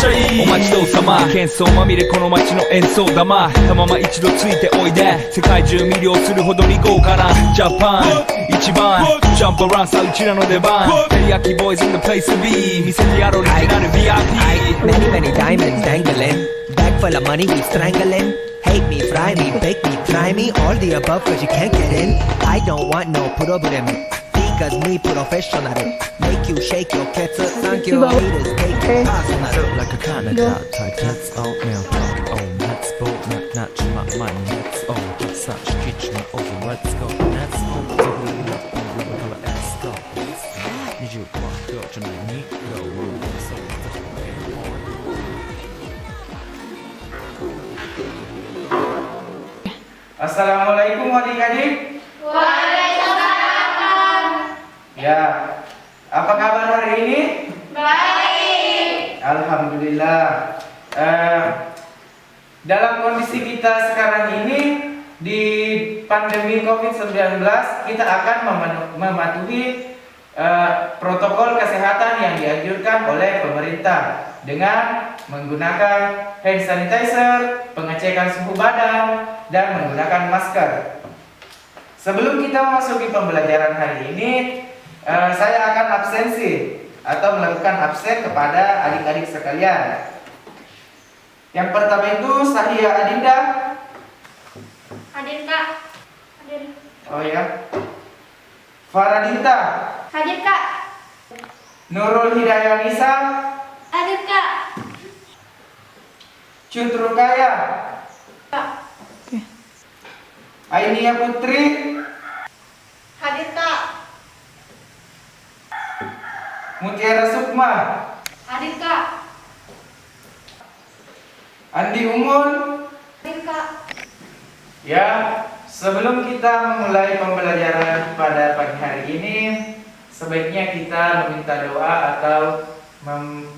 ちゃいお待ちどうさま喧騒まみれこの街の演奏玉たまま一度ついておいで世界中魅了するほどに豪華なジャパン一番ジャンプアランさうちらの出番テリヤキボーイズ in the place to be 見せてやろうリジナル VIP Many diamonds dangling Bag full of money we strangling Hate me, fry me, bake me, try me All the above cause you can't get in I don't want no problem Because me professional Make you shake your cats Thank you haters take it personal Like a Canada type Let's all now Let's go not my mind Let's all get such kitchen over Let's go Let's go Let's go 25秒じゃない2秒そう Assalamualaikum adik-adik. Waalaikumsalam. Ya, apa kabar hari ini? Baik. Alhamdulillah. Dalam kondisi kita sekarang ini di pandemi COVID-19 kita akan mematuhi protokol kesehatan yang dianjurkan oleh pemerintah dengan menggunakan hand sanitizer, pengecekan suhu badan, dan menggunakan masker. Sebelum kita memasuki pembelajaran hari ini, saya akan absensi atau melakukan absen kepada adik-adik sekalian. Yang pertama itu Sahia Adinda. Hadir Kak. Hadir. Oh ya. Faradinta. Hadir Kak. Nurul Hidayah Nisa. Hadir Kak. Cutrukaya. Kak. Ainia Putri. Hadir Kak. Mutiara Sukma. Hadir Kak. Andi Umul. Hadir Kak. Ya, sebelum kita memulai pembelajaran pada pagi hari ini, sebaiknya kita meminta doa atau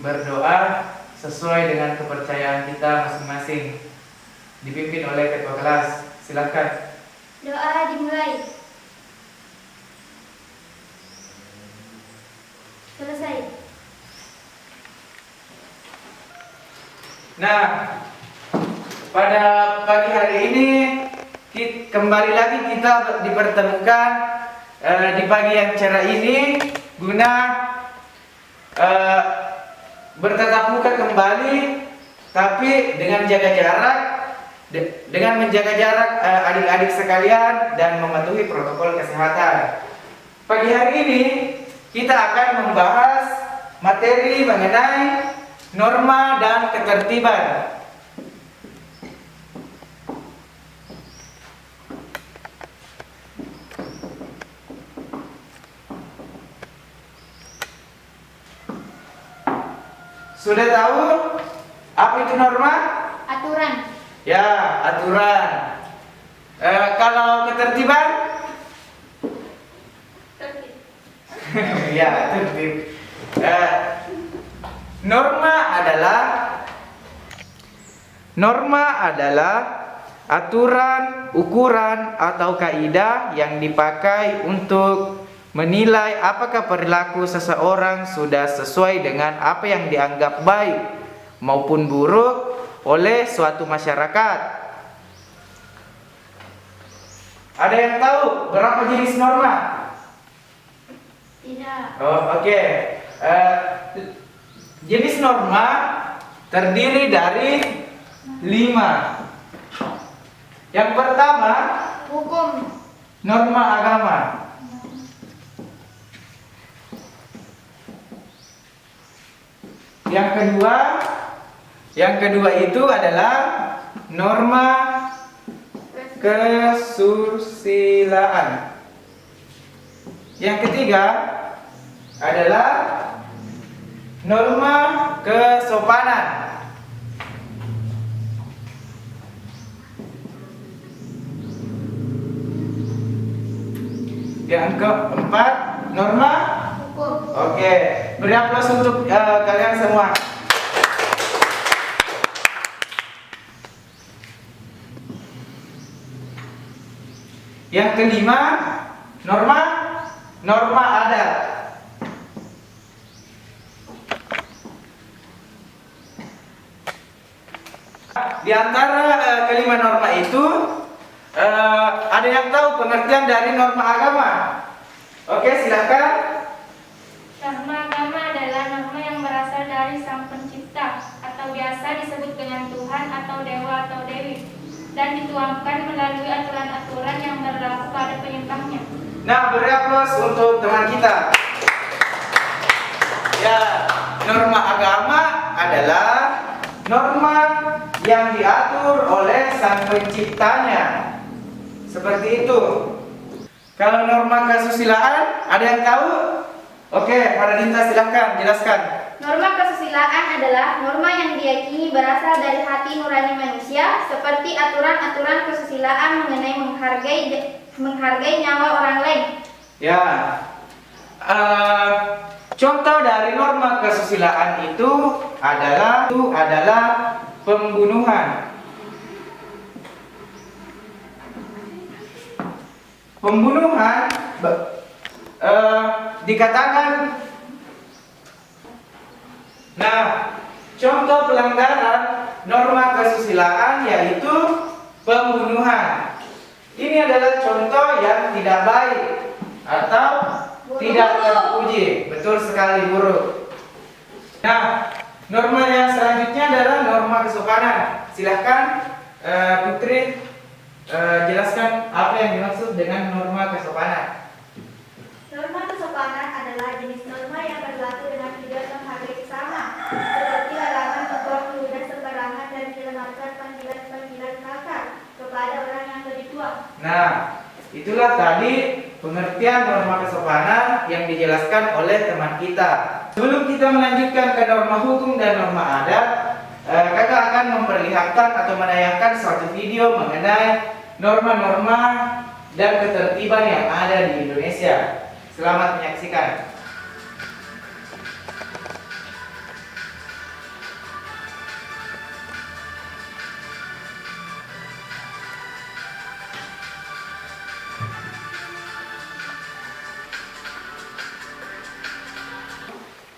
berdoa sesuai dengan kepercayaan kita masing-masing. Dipimpin oleh ketua kelas. Silakan. Doa dimulai. Selesai. Nah, pada pagi hari ini kembali lagi kita dipertemukan di pagi yang cerah ini guna bertatap muka kembali, tapi dengan jaga jarak, dengan menjaga jarak adik-adik sekalian dan mematuhi protokol kesehatan. Pagi hari ini kita akan membahas materi mengenai norma dan ketertiban. Sudah tahu apa itu norma? Aturan. Ya, aturan. Kalau ketertiban? Tertib. Ya, tertib. Norma adalah aturan, ukuran atau kaidah yang dipakai untuk menilai apakah perilaku seseorang sudah sesuai dengan apa yang dianggap baik maupun buruk oleh suatu masyarakat. Ada yang tahu berapa jenis norma? Tidak. Oh, oke. Jenis norma terdiri dari 5. Yang pertama, Hukum. norma agama. Yang kedua itu adalah norma kesusilaan. Yang ketiga adalah norma kesopanan. Yang keempat, norma Hukum. Oke, beri aplaus untuk kalian semua. Yang kelima, norma adat. Di antara kelima norma itu, ada yang tahu pengertian dari norma agama? Oke, silakan. Norma agama adalah norma yang berasal dari Sang Pencipta atau biasa disebut dengan Tuhan atau Dewa atau Dewi dan dituangkan melalui aturan-aturan yang berlaku pada penyembahnya. Nah, beri aplaus untuk teman kita. Ya, norma agama adalah norma yang diatur oleh Sang Penciptanya. Seperti itu. Kalau norma kesusilaan, ada yang tahu? Oke, Haradinta silahkan jelaskan. Norma kesusilaan adalah norma yang diyakini berasal dari hati nurani manusia, seperti aturan-aturan kesusilaan mengenai menghargai nyawa orang lain. Ya, contoh dari norma kesusilaan itu adalah pembunuhan. Pembunuhan dikatakan. Nah, contoh pelanggaran norma kesusilaan yaitu pembunuhan. Ini adalah contoh yang tidak baik atau tidak terpuji. Betul sekali, buruk. Nah, norma yang selanjutnya adalah norma kesopanan. Silahkan Putri jelaskan apa yang dimaksud dengan norma kesopanan. Norma kesopanan adalah jenis norma yang berlaku dengan tidak menghargai sesama, seperti larangan membuang ludah sembarangan dan melakukan panggilan-panggilan kasar kepada orang yang lebih tua. Nah, itulah tadi pengertian norma kesopanan yang dijelaskan oleh teman kita. Sebelum kita melanjutkan ke norma hukum dan norma adat, kakak akan memperlihatkan atau menayangkan suatu video mengenai norma-norma dan ketertiban yang ada di Indonesia. Selamat menyaksikan.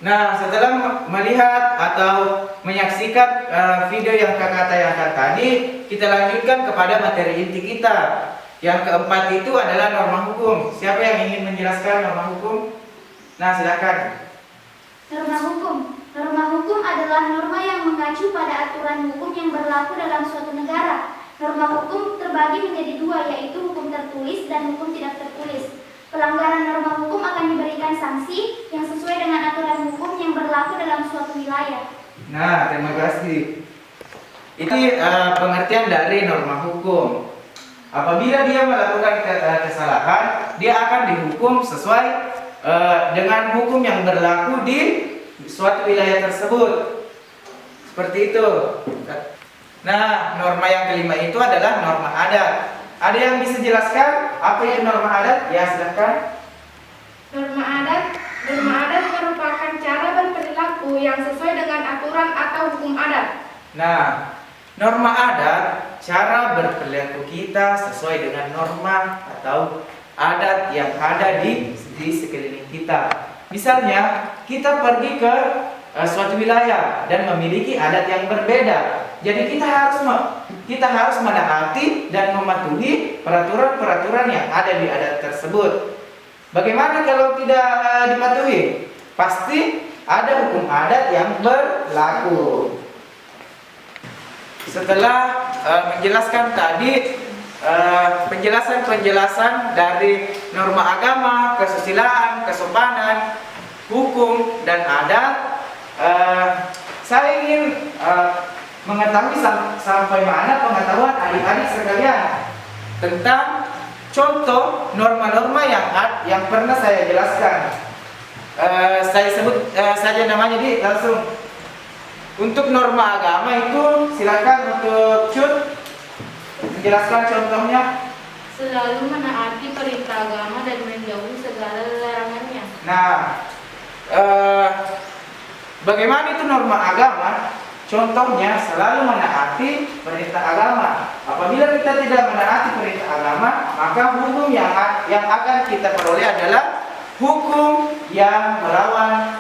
Nah, setelah melihat atau menyaksikan video yang kakak tayangkan tadi, kita lanjutkan kepada materi inti kita. Yang keempat itu adalah norma hukum. Siapa yang ingin menjelaskan norma hukum? Nah, silakan. Norma hukum. Norma hukum adalah norma yang mengacu pada aturan hukum yang berlaku dalam suatu negara. Norma hukum terbagi menjadi dua, yaitu hukum tertulis dan hukum tidak tertulis. Pelanggaran norma hukum akan diberikan sanksi yang sesuai dengan aturan hukum yang berlaku dalam suatu wilayah. Nah, terima kasih. Itu pengertian dari norma hukum. Apabila dia melakukan kesalahan, dia akan dihukum sesuai dengan hukum yang berlaku di suatu wilayah tersebut. Seperti itu. Nah, norma yang kelima itu adalah norma adat. Ada yang bisa jelaskan apa itu norma adat? Ya, silakan. Norma adat merupakan cara berperilaku yang sesuai dengan aturan atau hukum adat. Nah, norma adat cara berperilaku kita sesuai dengan norma atau adat yang ada di sekeliling kita. Misalnya, kita pergi ke suatu wilayah dan memiliki adat yang berbeda. Jadi kita harus menaati dan mematuhi peraturan-peraturan yang ada di adat tersebut. Bagaimana kalau tidak dipatuhi? Pasti ada hukum adat yang berlaku. Setelah menjelaskan tadi penjelasan dari norma agama, kesusilaan, kesopanan, hukum, dan adat, saya ingin mengetahui sampai mana pengetahuan adik-adik sekalian tentang contoh norma-norma yang pernah saya jelaskan. Saya sebut saja namanya langsung. Untuk norma agama itu silakan untuk Cut menjelaskan contohnya. Selalu menaati perintah agama dan menjauhi segala larangannya. Nah, bagaimana itu norma agama? Contohnya selalu menaati perintah agama. Apabila kita tidak menaati perintah agama, maka hukum yang akan kita peroleh adalah hukum yang melawan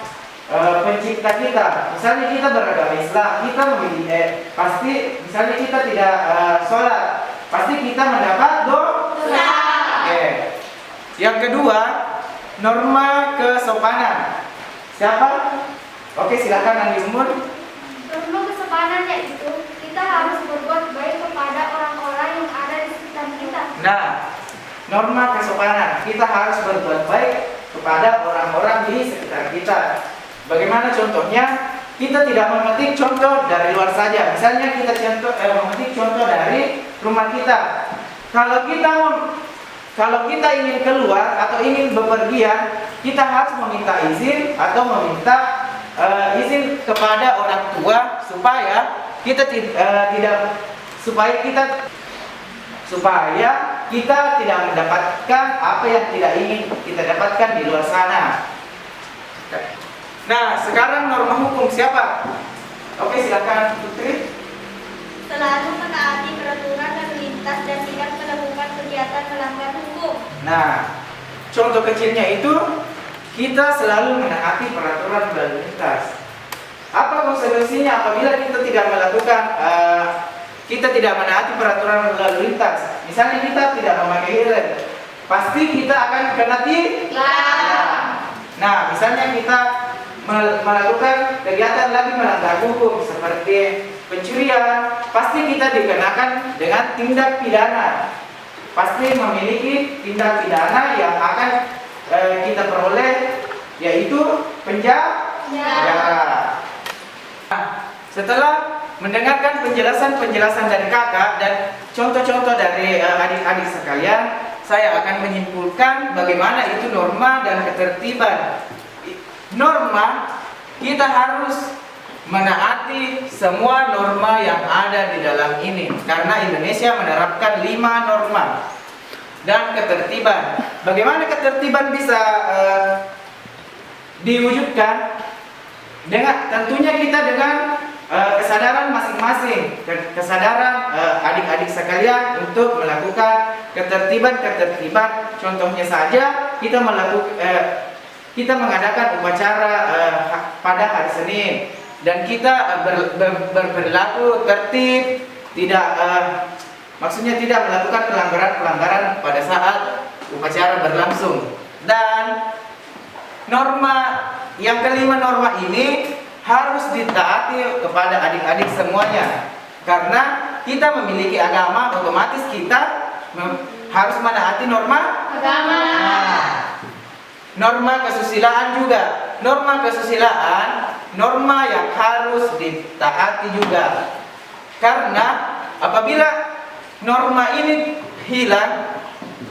pencipta kita. Misalnya kita beragama Islam, kita memilih pasti misalnya kita tidak sholat, pasti kita mendapat dosa. Oke. Yang kedua, norma kesopanan. Siapa? Oke, silakan Andi Umur. Norma kesopanan yaitu kita harus berbuat baik kepada orang-orang yang ada di sekitar kita. Nah, norma kesopanan, kita harus berbuat baik kepada orang-orang di sekitar kita. Bagaimana contohnya? Kita tidak memetik contoh dari luar saja. Misalnya kita memetik contoh dari rumah kita. Kalau kita ingin keluar atau ingin bepergian, kita harus meminta izin atau meminta izin kepada orang tua supaya kita tidak mendapatkan apa yang tidak ingin kita dapatkan di luar sana. Nah, sekarang norma hukum siapa? Oke, silakan Putri. Selalu menaati peraturan lalu lintas dan tidak melakukan kegiatan melanggar hukum. Nah, contoh kecilnya itu kita selalu menaati peraturan lalu lintas. Apa konsekuensinya apabila kita tidak menaati peraturan lalu lintas? Misalnya kita tidak memakai helm, pasti kita akan kena tilang. Nah, misalnya kita melakukan kegiatan lagi melanggar hukum seperti pencurian, pasti kita dikenakan dengan tindak pidana. Pasti memiliki tindak pidana yang akan kita peroleh, yaitu penjara. Nah, setelah mendengarkan penjelasan dari kakak dan contoh-contoh dari adik-adik sekalian, saya akan menyimpulkan bagaimana itu norma dan ketertiban. Norma, kita harus menaati semua norma yang ada di dalam ini, karena Indonesia menerapkan 5 norma. Dan ketertiban, bagaimana ketertiban bisa diwujudkan? Tentunya kita dengan kesadaran masing-masing, kesadaran adik-adik sekalian untuk melakukan ketertiban. Contohnya saja kita mengadakan upacara pada hari Senin dan kita berperilaku tertib, maksudnya tidak melakukan pelanggaran pada saat upacara berlangsung. Dan norma yang kelima, norma ini harus ditaati kepada adik-adik semuanya, karena kita memiliki agama, otomatis kita harus menaati norma agama. Norma kesusilaan juga. Norma kesusilaan, norma yang harus ditaati juga. Karena apabila norma ini hilang,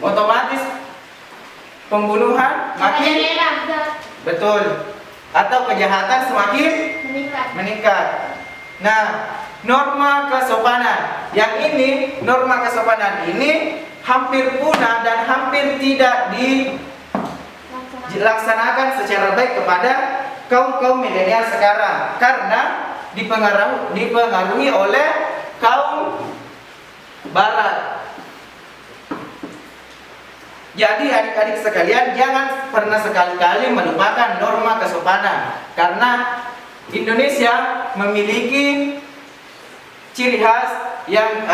otomatis pembunuhan makin betul, atau kejahatan semakin meningkat. Nah, norma kesopanan norma kesopanan ini hampir punah dan hampir tidak dilaksanakan secara baik kepada kaum milenial sekarang, karena dipengaruhi oleh kaum barat. Jadi adik-adik sekalian, jangan pernah sekali-kali melupakan norma kesopanan, karena Indonesia memiliki ciri khas yang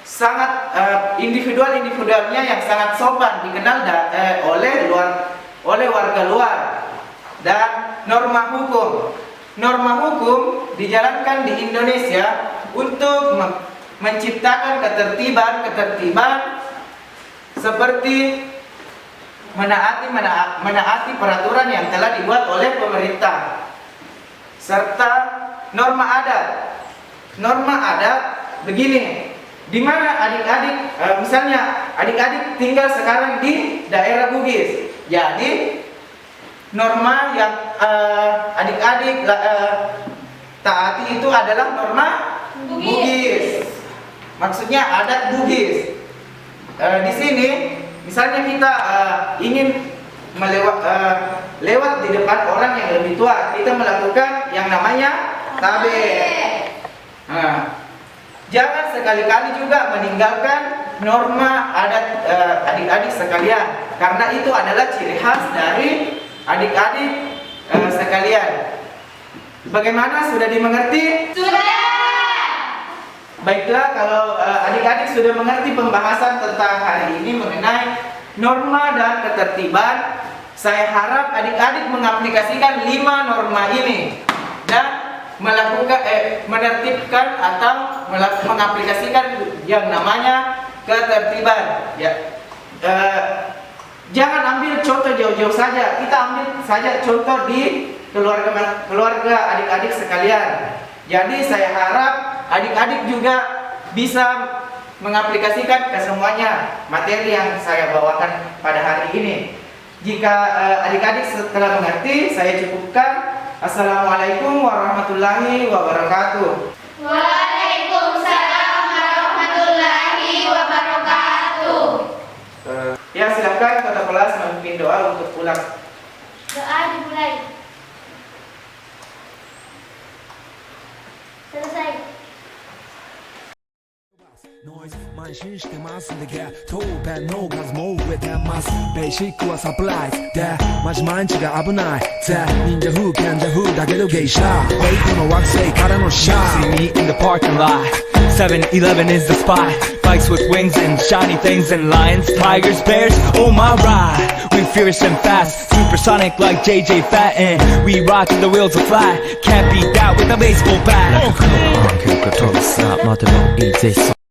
sangat individualnya yang sangat sopan, dikenal oleh warga luar. Dan norma hukum dijalankan di Indonesia untuk menciptakan ketertiban seperti menaati peraturan yang telah dibuat oleh pemerintah, serta norma adat begini. Di mana adik-adik, misalnya adik-adik tinggal sekarang di daerah Bugis, jadi norma yang adik-adik taati itu adalah norma Bugis. Maksudnya adat Bugis. Di sini misalnya kita ingin lewat di depan orang yang lebih tua, kita melakukan yang namanya tabe. Jangan sekali-kali juga meninggalkan norma adat adik-adik sekalian, karena itu adalah ciri khas dari adik-adik sekalian. Bagaimana, sudah dimengerti? Sudah. Baiklah, kalau adik-adik sudah mengerti pembahasan tentang hari ini mengenai norma dan ketertiban, saya harap adik-adik mengaplikasikan 5 norma ini dan melakukan menertibkan atau mengaplikasikan yang namanya ketertiban. Ya, jangan ambil contoh jauh-jauh saja. Kita ambil saja contoh di keluarga adik-adik sekalian. Jadi saya harap adik-adik juga bisa mengaplikasikan ke semuanya materi yang saya bawakan pada hari ini. Jika adik-adik telah mengerti, saya cukupkan. Assalamualaikum warahmatullahi wabarakatuh. Waalaikumsalam warahmatullahi wabarakatuh. Ya, silakan ketua kelas memimpin doa untuk pulang. Doa dimulai. Selesai. Noise 慢心してますんで当弁の数も増えてますベーシックはサプライズでマジ毎日が危ないぜ忍者風賢者風だけど芸者ウェイトの惑星からのシャ See me in the parking lot 7-Eleven is the spot Bikes with wings and shiny things and lions, tigers, bears, oh my ride We fierce and fast, supersonic like JJ Fatten We rock till the wheels are flat Can't beat that with a baseball bat 結果飛ぶさ待てばいいぜ